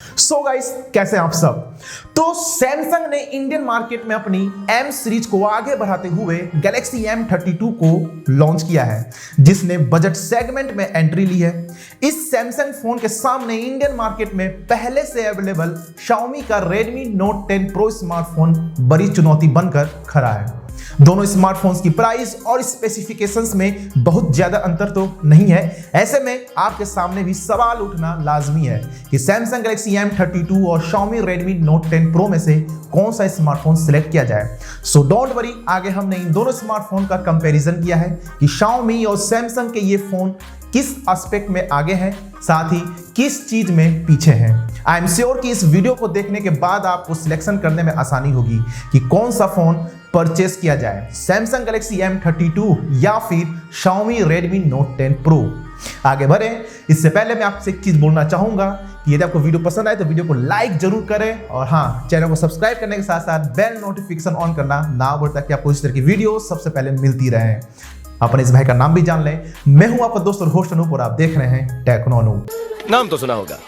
So guys, कैसे हैं आप सब। तो सैमसंग ने इंडियन मार्केट में अपनी M सीरीज को आगे बढ़ाते हुए गैलेक्सी M32 को लॉन्च किया है, जिसने बजट सेगमेंट में एंट्री ली है। इस सैमसंग फोन के सामने इंडियन मार्केट में पहले से अवेलेबल Xiaomi का Redmi Note 10 Pro स्मार्टफोन बड़ी चुनौती बनकर खड़ा है। दोनों स्मार्टफोन्स की प्राइस और स्पेसिफिकेशंस में बहुत ज्यादा अंतर तो नहीं है। ऐसे में आपके सामने भी सवाल उठना लाजमी है कि सैमसंग गैलेक्सी M32 और Xiaomi Redmi Note 10 Pro में से कौन सा स्मार्टफोन सिलेक्ट किया जाए। सो डोंट वरी, आगे हमने इन दोनों स्मार्टफोन का कंपैरिजन किया है कि Xiaomi और सैमसंग के ये फोन किस एस्पेक्ट में आगे हैं, साथ ही किस चीज में पीछे हैं। आई एम श्योर कि इस वीडियो को देखने के बाद आपको सिलेक्शन करने में आसानी होगी कि कौन सा फोन परचेस किया जाए, सैमसंग गैलेक्सी M32 या फिर Xiaomi Redmi Note 10 Pro। आगे बढ़े इससे पहले मैं आपसे एक चीज बोलना चाहूंगा कि यदि आपको वीडियो पसंद आए तो वीडियो को लाइक जरूर करें और हाँ, चैनल को सब्सक्राइब करने के साथ साथ बेल नोटिफिकेशन ऑन करना ना भूलें ताकि आपको इस तरह की वीडियो सबसे पहले मिलती रहे। अपने इस भाई का नाम भी जान लें। मैं हूं आपका दोस्त और होस्ट अनूप और आप देख रहे हैं टेक्नो अनूप। नाम तो सुना होगा।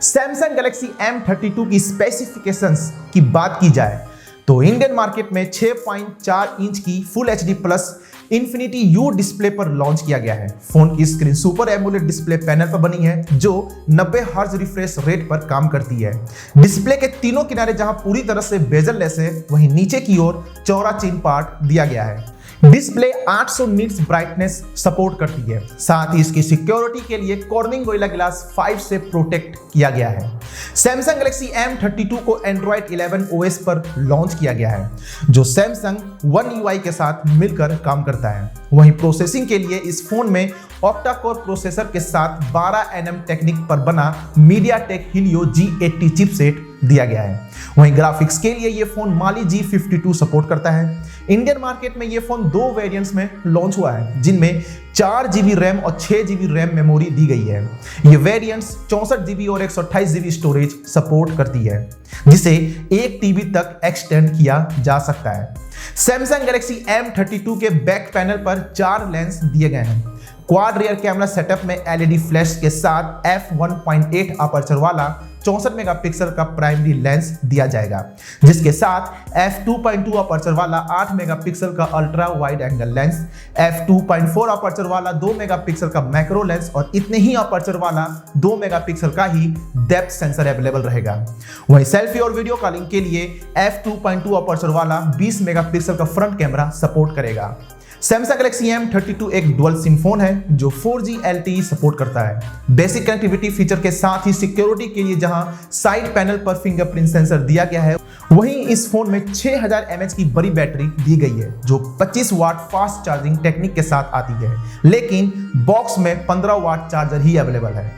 सैमसंग गैलेक्सी M32 की स्पेसिफिकेशंस की बात की जाए तो इंडियन मार्केट में 6.4 इंच की full HD plus infinity u display पर लॉन्च किया गया है। फोन की screen super AMOLED display panel पर बनी है जो 90 हर्ट्ज रिफ्रेश रेट पर काम करती है। डिस्प्ले के तीनों किनारे जहां पूरी तरह से बेजल लेस है, वहीं नीचे की ओर चौड़ा चिन पार्ट दिया गया है। डिस्प्ले 800 निट्स ब्राइटनेस सपोर्ट करती है। साथ ही इसकी सिक्योरिटी के लिए कॉर्निंग गोरिल्ला ग्लास 5 से प्रोटेक्ट किया गया है। सैमसंग गैलेक्सी M32 को Android 11 OS पर लॉन्च किया गया है, जो सैमसंग One UI के साथ मिलकर काम करता है। वहीं प्रोसेसिंग के लिए इस फोन में ऑक्टा कोर प्रोसेसर के साथ 12 nm टेक्निक पर बना MediaTek Helio G80 चिपसेट दिया गया है। वहीं ग्राफिक्स के लिए ये फोन Mali G52 सपोर्ट करता है। इंडियन मार्केट में ये फोन दो वेरिएंट्स में लॉन्च हुआ है, जिनमें 4 GB रैम और 6 GB रैम मेमोरी दी गई है। ये वेरिएंट्स 64 GB और 128 GB स्टोरेज सपोर्ट करती है, जिसे 1 TB तक एक्सटेंड किया जा सकता है। सैमसंग गैलेक्सी M32 के बैक पैनल पर 4 लेंस दिए गए हैं। क्वाड रियर कैमरा सेटअप में LED फ्लैश के साथ f1.8 अपर्चर वाला 64 मेगापिक्सल का प्राइमरी लेंस दिया जाएगा, जिसके साथ f2.2 अपर्चर वाला 8 मेगापिक्सल का ultra wide angle lens, f2.4 aperture वाला 2 मेगापिक्सल का मैक्रो लेंस और इतने ही अपर्चर वाला 2 मेगापिक्सल का ही डेप्थ सेंसर अवेलेबल रहेगा। वहीं सेल्फी और वीडियो कॉलिंग के लिए f2.2 अपर्चर वाला 20 मेगापिक्सल का फ्रंट कैमरा सपोर्ट करेगा। सैमसंग गैलेक्सी M32 एक डुअल सिम फोन है जो 4G LTE सपोर्ट करता है। बेसिक कनेक्टिविटी फीचर के साथ ही सिक्योरिटी के लिए जहां साइड पैनल पर फिंगरप्रिंट सेंसर दिया गया है, वहीं इस फोन में 6000 mAh की बड़ी बैटरी दी गई है जो 25 वाट फास्ट चार्जिंग टेक्निक के साथ आती है, लेकिन बॉक्स में 15 वाट चार्जर ही अवेलेबल है।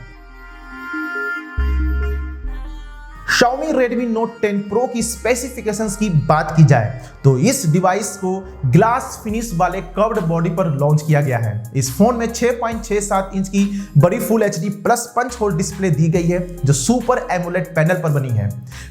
Xiaomi Redmi Note 10 Pro की स्पेसिफिकेशंस की बात की जाए तो इस डिवाइस को ग्लास फिनिश वाले कर्व्ड बॉडी पर लॉन्च किया गया है। इस फोन में 6.67 इंच की बड़ी full HD plus punch hole display दी गई है जो सुपर एमोलेड पैनल पर बनी है।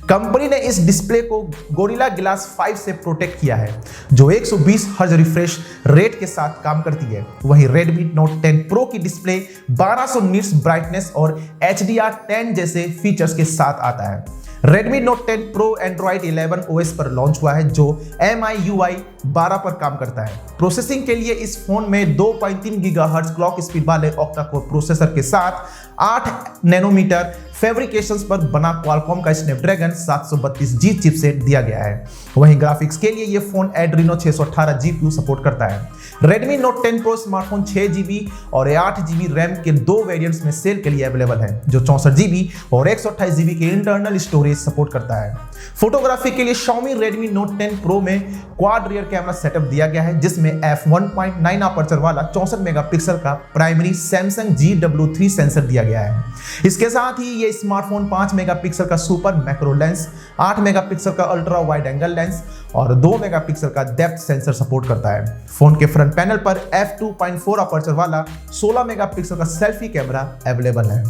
कंपनी ने इस डिस्प्ले को गोरिल्ला ग्लास 5 से प्रोटेक्ट किया है जो 120 हर्ट्ज रिफ्रेश रेट के साथ काम करती है। वहीं Redmi Note 10 Pro की डिस्प्ले 1200 निट्स ब्राइटनेस और HDR10 जैसे फीचर्स के साथ आता है। Redmi Note 10 Pro Android 11 OS पर लॉन्च हुआ है जो MIUI 12 पर काम करता है। प्रोसेसिंग के लिए इस फोन में 2.3 GHz क्लॉक स्पीड वाले ऑक्टा कोर प्रोसेसर के साथ 8 नैनोमीटर फैब्रिकेशंस पर बना क्वालकॉम का स्नैपड्रैगन 732G चिपसेट दिया गया है। वहीं ग्राफिक्स के लिए यह फोन Adreno 618 GPU सपोर्ट करता है। Redmi Note 10 Pro smartphone 6 GB और 8 GB रैम के दो वेरिएंट्स में सेल के लिए अवेलेबल है, जो 64 GB और 128 GB के इंटरनल स्टोरेज सपोर्ट करता है। फोटोग्राफी के लिए Xiaomi Redmi Note 10 Pro में क्वाड रियर कैमरा सेटअप दिया गया है, जिसमें f1.9 अपर्चर वाला 64 मेगापिक्सल का प्राइमरी Samsung GW3 सेंसर दिया गया है। इसके साथ ही ये स्मार्टफोन 5 मेगापिक्सल का सुपर मैक्रो लेंस, 8 मेगापिक्सल का अल्ट्रा वाइड एंगल लेंस और 2 मेगापिक्सल का डेप्थ सेंसर सपोर्ट करता है। फोन के फ्रंट पैनल पर f2.4 अपर्चर वाला 16 मेगापिक्सल का सेल्फी कैमरा अवेलेबल है।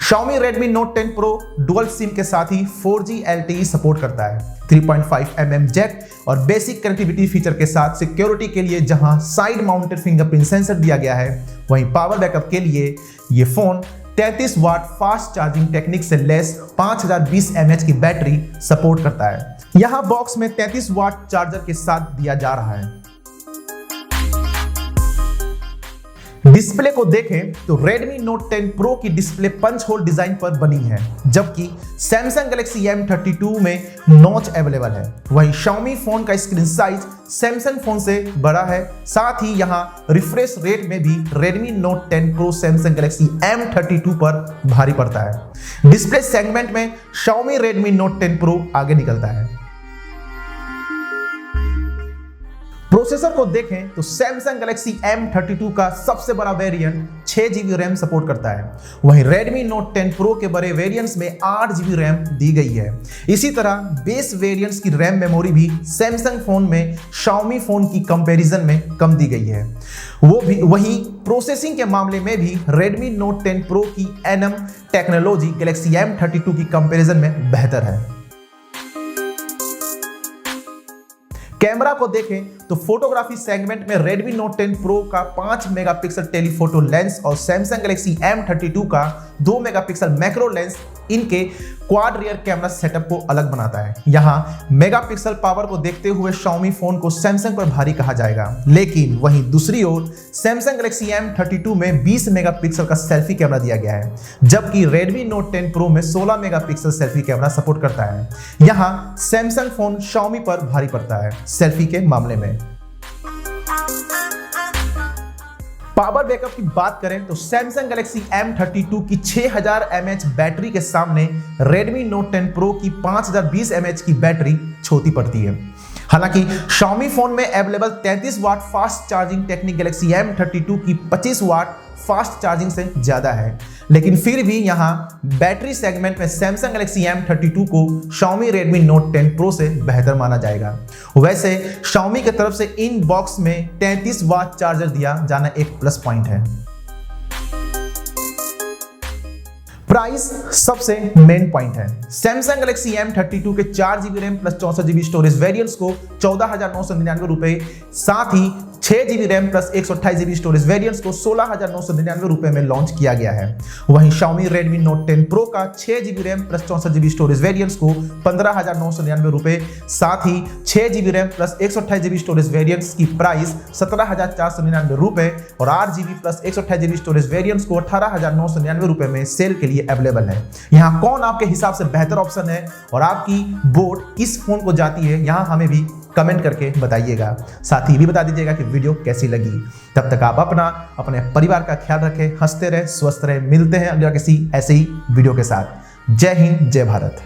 Xiaomi Redmi Note 10 Pro dual SIM के साथ ही 4G LTE सपोर्ट करता है। 3.5mm जैक और बेसिक कनेक्टिविटी फीचर के साथ सिक्योरिटी के लिए जहां साइड माउंटेड फिंगरप्रिंट सेंसर दिया गया है, वहीं पावर बैकअप के लिए ये phone 33 watt fast charging technique से लेस 5020 mAh की बैटरी सपोर्ट करता है। यहां बॉक्स में 33 वाट चार्जर के साथ दिया जा रहा है। डिस्प्ले को देखें तो Redmi Note 10 Pro की डिस्प्ले पंच होल डिजाइन पर बनी है, जबकि Samsung Galaxy M32 में नॉच अवेलेबल है। वहीं Xiaomi फोन का स्क्रीन साइज Samsung फोन से बड़ा है। साथ ही यहां रिफ्रेश रेट में भी Redmi Note 10 Pro Samsung Galaxy M32 पर भारी पड़ता है। डिस्प्ले सेगमेंट में Xiaomi Redmi Note 10 Pro आगे निकलता है। प्रोसेसर को देखें तो Samsung Galaxy M32 का सबसे बड़ा वेरिएंट 6GB रैम सपोर्ट करता है, वहीं Redmi Note 10 Pro के बड़े वेरिएंट्स में 8GB रैम दी गई है। इसी तरह बेस वेरिएंट्स की रैम मेमोरी भी Samsung फोन में Xiaomi फोन की कंपैरिजन में कम दी गई है। वहीं प्रोसेसिंग के मामले में भी Redmi Note 10 Pro की NM टेक्नोलॉजी Galaxy M32 की कंपैरिजन में बेहतर है। कैमरा को देखें तो फोटोग्राफी सेगमेंट में Redmi Note 10 Pro का 5 मेगापिक्सल टेलीफोटो लेंस और Samsung Galaxy M32 का 2 मेगापिक्सल मैक्रो लेंस इनके क्वाड रियर कैमरा सेटअप को अलग बनाता है। यहाँ मेगापिक्सल पावर को देखते हुए Xiaomi फोन को Samsung पर भारी कहा जाएगा, लेकिन वहीं दूसरी ओर Samsung Galaxy M32 में 20 मेगापिक्सल का सेल्फी कैमरा दिया गया है, जबकि Redmi Note 10 Pro में 16 मेगापिक्सल सेल्फी कैमरा सपोर्ट करता है। यहाँ Samsung फोन Xiaomi पर भारी पड़ता है सेल्फी के मामले में। पावर बैकअप की बात करें तो Samsung Galaxy M32 की 6000 mAh बैटरी के सामने Redmi Note 10 Pro की 5020 mAh की बैटरी छोटी पड़ती है। हालांकि Xiaomi फोन में available 33 watt fast charging technique Galaxy M32 की 25 वाट फास्ट चार्जिंग से ज्यादा है, लेकिन फिर भी यहां बैटरी सेगमेंट में Samsung Galaxy M32 को Xiaomi Redmi Note 10 Pro से बेहतर माना जाएगा। वैसे Xiaomi की तरफ से इन बॉक्स में 33 वाट चार्जर दिया जाना एक प्लस पॉइंट है। प्राइस सबसे मेन पॉइंट है। Samsung Galaxy M32 के 4GB RAM plus 64GB storage variants को 14,999 रुपए, साथ ही 6GB RAM plus 128GB storage variants को 16,999 रुपए में लॉन्च किया गया है। वहीं Xiaomi Redmi Note 10 Pro का 6GB RAM plus 64GB storage variants को 15,999 रुपए, साथ ही 6GB RAM plus 128GB storage variants की प्राइस 17,499 रुपए और 8GB plus 128GB storage variants को 18,999 रुपए में सेल के लिए अवेलेबल है। यहाँ कौन आपके हिसाब से बेहतर ऑप्शन है और आपकी वोट किस फोन को जाती है, यहाँ हमें भी कमेंट करके बताइएगा। साथ ही भी बता दीजिएगा कि वीडियो कैसी लगी। तब तक आप अपने परिवार का ख्याल रखें, हंसते रहे, स्वस्थ रहे। मिलते हैं अगला किसी ऐसे ही वीडियो के साथ। जय हिंद, जय भारत।